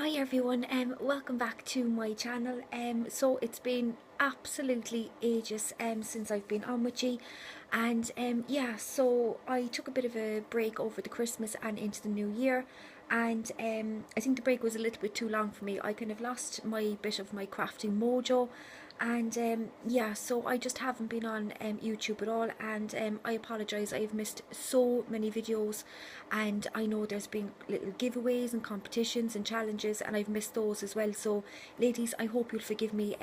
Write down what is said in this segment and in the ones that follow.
Hi everyone, welcome back to my channel. So it's been absolutely ages since I've been on with you, and yeah, so I took a bit of a break over the Christmas and into the new year, and I think the break was a little bit too long for me. I kind of lost my bit of my crafting mojo, and yeah, so I just haven't been on YouTube at all, and I apologise. I've missed so many videos, and I know there's been little giveaways and competitions and challenges, and I've missed those as well. So ladies, I hope you'll forgive me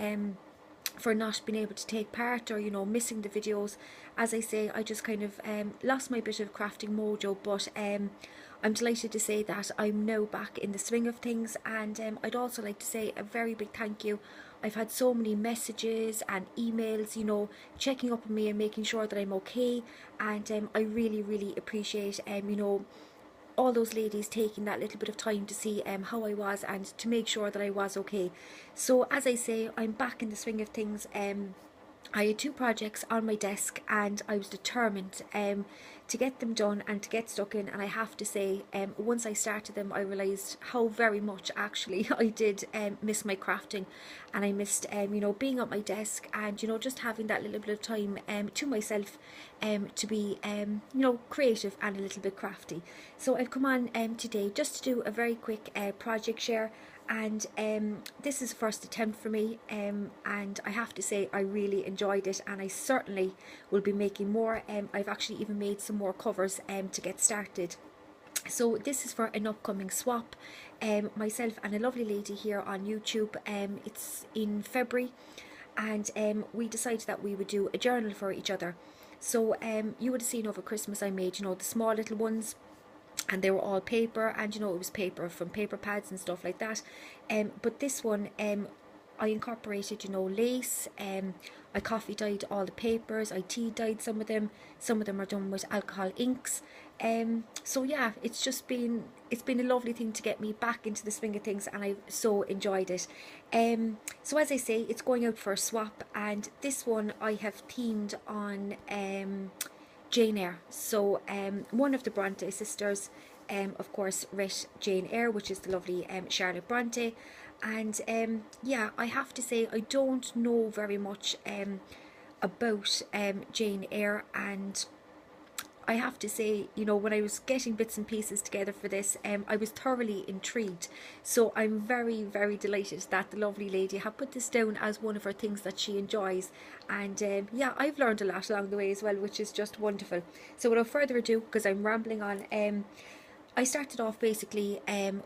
for not being able to take part, or missing the videos. As I say, I just kind of lost my bit of crafting mojo, but I'm delighted to say that I'm now back in the swing of things, and I'd also like to say a very big thank you. I've had so many messages and emails, checking up on me and making sure that I'm okay, and I really appreciate all those ladies taking that little bit of time to see how I was and to make sure that I was okay. So as I say, I'm back in the swing of things. I had two projects on my desk, and I was determined to get them done and to get stuck in. And I have to say, once I started them, I realised how very much actually I did miss my crafting, and I missed being at my desk and just having that little bit of time to myself to be creative and a little bit crafty. So I've come on today just to do a very quick project share, and this is the first attempt for me, and I have to say I really enjoyed it, and I certainly will be making more. I've actually even made some more covers to get started. So this is for an upcoming swap, myself and a lovely lady here on YouTube. It's in February, and we decided that we would do a journal for each other. So you would have seen over Christmas I made the small little ones, and they were all paper, and it was paper from paper pads and stuff like that. But this one, I incorporated lace. I coffee dyed all the papers. I tea dyed some of them. Some of them are done with alcohol inks. So yeah, it's been a lovely thing to get me back into the swing of things, and I've so enjoyed it. So as I say, it's going out for a swap, and this one I have themed on Jane Eyre. So one of the Bronte sisters, of course, read Jane Eyre, which is the lovely Charlotte Bronte. And yeah, I have to say I don't know very much about Jane Eyre, and I have to say, when I was getting bits and pieces together for this, I was thoroughly intrigued. So I'm very delighted that the lovely lady had put this down as one of her things that she enjoys. And yeah, I've learned a lot along the way as well, which is just wonderful. So without further ado, because I'm rambling on, I started off basically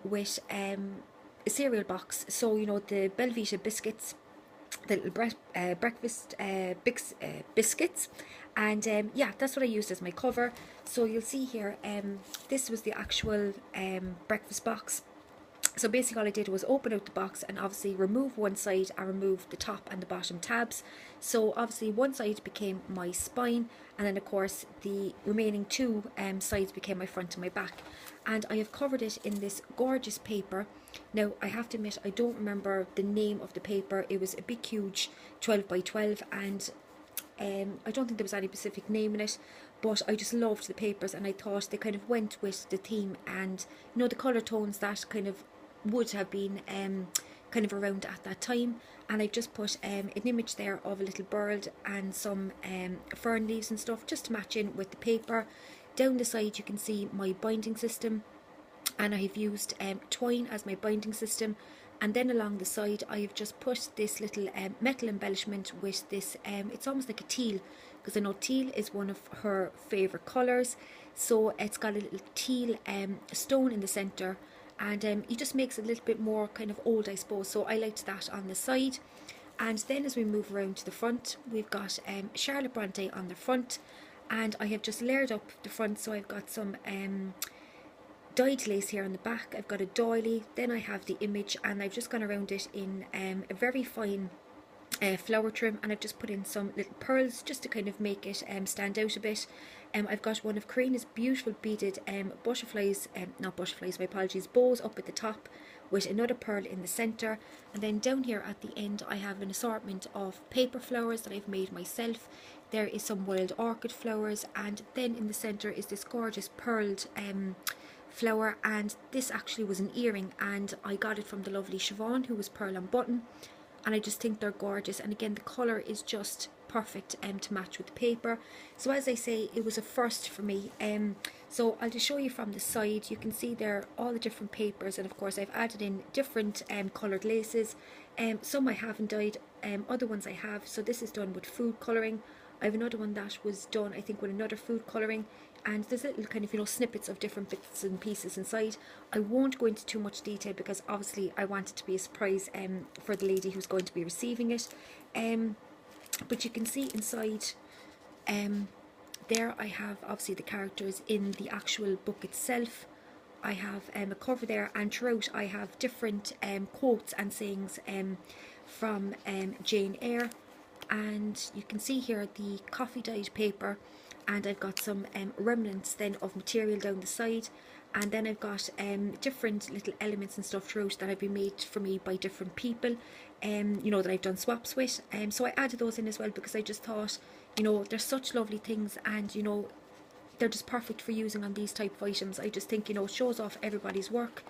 with a cereal box. So, the Belvita biscuits, the little breakfast biscuits, and yeah, that's what I used as my cover. So you'll see here, this was the actual breakfast box. So basically all I did was open out the box and obviously remove one side and remove the top and the bottom tabs. So obviously one side became my spine, and then of course the remaining two sides became my front and my back. And I have covered it in this gorgeous paper. Now I have to admit I don't remember the name of the paper. It was a big huge 12 by 12, and I don't think there was any specific name in it, but I just loved the papers, and I thought they kind of went with the theme, and the colour tones that kind of would have been kind of around at that time. And I've just put an image there of a little bird and some fern leaves and stuff just to match in with the paper. Down the side you can see my binding system, and I've used twine as my binding system. And then along the side I have just put this little metal embellishment with this, it's almost like a teal, because I know teal is one of her favourite colours. So it's got a little teal stone in the centre, and it just makes it a little bit more kind of old, I suppose. So I liked that on the side. And then as we move around to the front, we've got Charlotte Bronte on the front, and I have just layered up the front. So I've got some dyed lace here on the back, I've got a doily, then I have the image, and I've just gone around it in a very fine flower trim, and I've just put in some little pearls just to kind of make it stand out a bit. I've got one of Karina's beautiful beaded butterflies, not butterflies, my apologies, bows up at the top with another pearl in the centre. And then down here at the end I have an assortment of paper flowers that I've made myself. There is some wild orchid flowers, and then in the centre is this gorgeous pearled flower, and this actually was an earring, and I got it from the lovely Siobhan, who was Pearl on Button, and I just think they're gorgeous. And again, the colour is just perfect to match with the paper. So as I say, it was a first for me. So I'll just show you from the side. You can see there all the different papers, and of course I've added in different coloured laces. Some I haven't dyed, other ones I have. So this is done with food colouring. I have another one that was done, I think, with another food colouring, and there's little kind of, you know, snippets of different bits and pieces inside. I won't go into too much detail because obviously I want it to be a surprise for the lady who's going to be receiving it. But you can see inside there I have obviously the characters in the actual book itself. I have a cover there, and throughout I have different quotes and sayings from Jane Eyre. And you can see here the coffee dyed paper, and I've got some remnants then of material down the side, and then I've got different little elements and stuff throughout that have been made for me by different people, you know, that I've done swaps with. So I added those in as well because I just thought, you know, they're such lovely things, and you know, they're just perfect for using on these type of items. I just think, you know, it shows off everybody's work.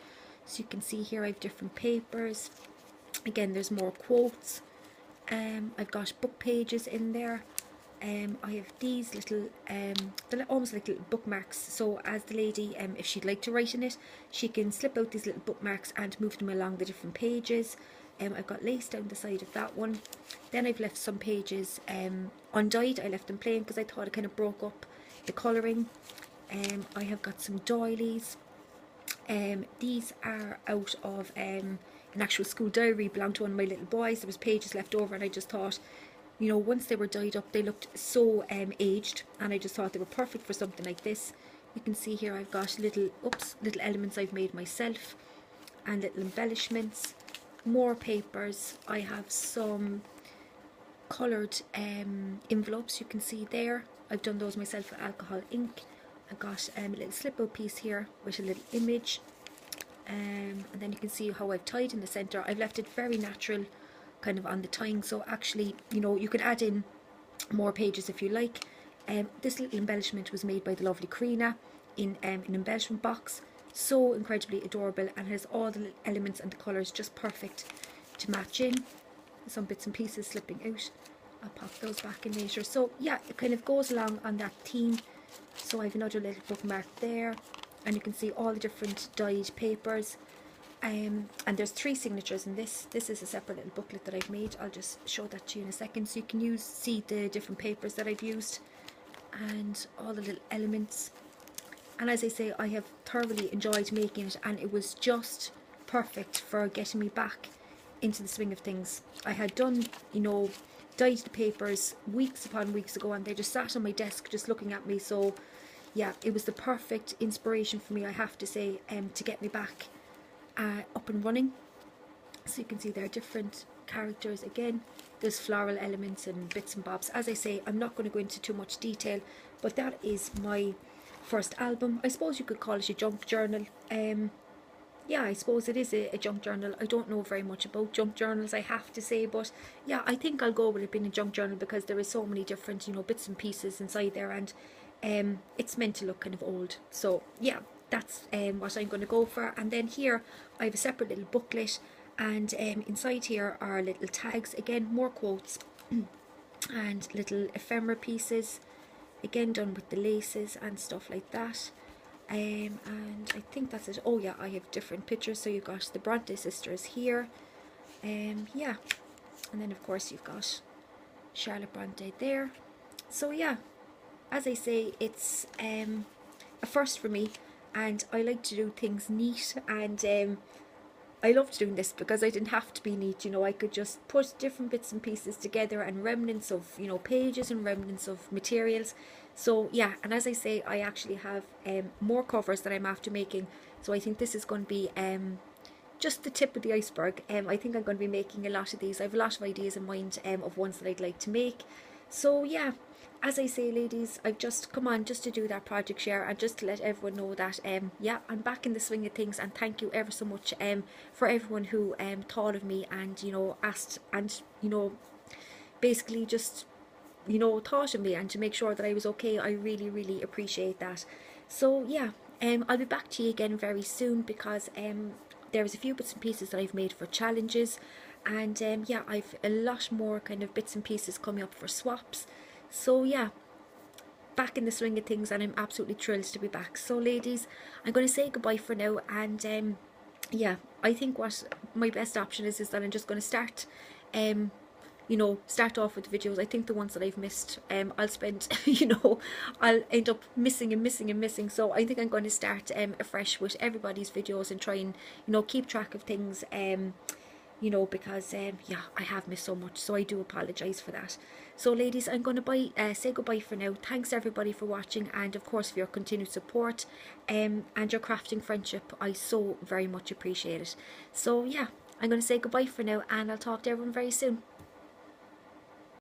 So you can see here I have different papers. Again, there's more quotes. I've got book pages in there. I have these little, they're almost like little bookmarks. So as the lady, if she'd like to write in it, she can slip out these little bookmarks and move them along the different pages. I've got lace down the side of that one. Then I've left some pages undyed. I left them plain because I thought it kind of broke up the colouring. I have got some doilies. These are out of an actual school diary, belonged to one of my little boys. There was pages left over, and I just thought, you know, once they were dyed up, they looked so aged, and I just thought they were perfect for something like this. You can see here I've got little elements I've made myself, and little embellishments, more papers. I have some coloured envelopes, you can see there. I've done those myself with alcohol ink. I've got a little slip out piece here with a little image. And then you can see how I've tied in the centre. I've left it very natural kind of on the tying, so actually, you know, you can add in more pages if you like. This little embellishment was made by the lovely Karina in an embellishment box. So incredibly adorable, and has all the little elements and the colours just perfect to match in. Some bits and pieces slipping out. I'll pop those back in later. So yeah, it kind of goes along on that theme. So I have another little bookmark there, and you can see all the different dyed papers, and there's 3 signatures in this. This is a separate little booklet that I've made. I'll just show that to you in a second, so you can see the different papers that I've used and all the little elements. And as I say, I have thoroughly enjoyed making it, and it was just perfect for getting me back into the swing of things. I had done, you know, dyed the papers weeks upon weeks ago, and they just sat on my desk just looking at me. So yeah, it was the perfect inspiration for me, I have to say, to get me back up and running. So you can see there are different characters. Again, there's floral elements and bits and bobs. As I say, I'm not going to go into too much detail, but that is my first album. I suppose you could call it a junk journal. Yeah, I suppose it is a junk journal. I don't know very much about junk journals, I have to say, but yeah, I think I'll go with it being a junk journal because there is so many different, you know, bits and pieces inside there, and it's meant to look kind of old. So yeah, that's what I'm going to go for. And then here I have a separate little booklet, and inside here are little tags, again more quotes and little ephemera pieces, again done with the laces and stuff like that. And I think that's it. Oh yeah, I have different pictures. So you've got the Bronte sisters here, yeah, and then of course you've got Charlotte Bronte there. So yeah, as I say, it's a first for me, and I like to do things neat, and I loved doing this because I didn't have to be neat, you know. I could just put different bits and pieces together, and remnants of, you know, pages and remnants of materials. So yeah, and as I say, I actually have more covers that I'm after making, so I think this is going to be just the tip of the iceberg. I think I'm going to be making a lot of these. I have a lot of ideas in mind of ones that I'd like to make. So yeah, as I say, ladies, I've just come on just to do that project share, and just to let everyone know that yeah, I'm back in the swing of things. And thank you ever so much for everyone who thought of me, and you know, asked, and you know, basically just, you know, thought of me, and to make sure that I was okay. I really appreciate that. So yeah, I'll be back to you again very soon, because there's a few bits and pieces that I've made for challenges, and yeah, I've a lot more kind of bits and pieces coming up for swaps. So yeah, back in the swing of things, and I'm absolutely thrilled to be back. So ladies, I'm going to say goodbye for now, and yeah, I think what my best option is that I'm just going to start start off with the videos. I think the ones that I've missed, I'll spend, I'll end up missing and missing and missing. So I think I'm going to start afresh with everybody's videos and try and, keep track of things, because, yeah, I have missed so much. So I do apologise for that. So ladies, I'm going to say goodbye for now. Thanks everybody for watching, and of course for your continued support and your crafting friendship. I so very much appreciate it. So yeah, I'm going to say goodbye for now, and I'll talk to everyone very soon.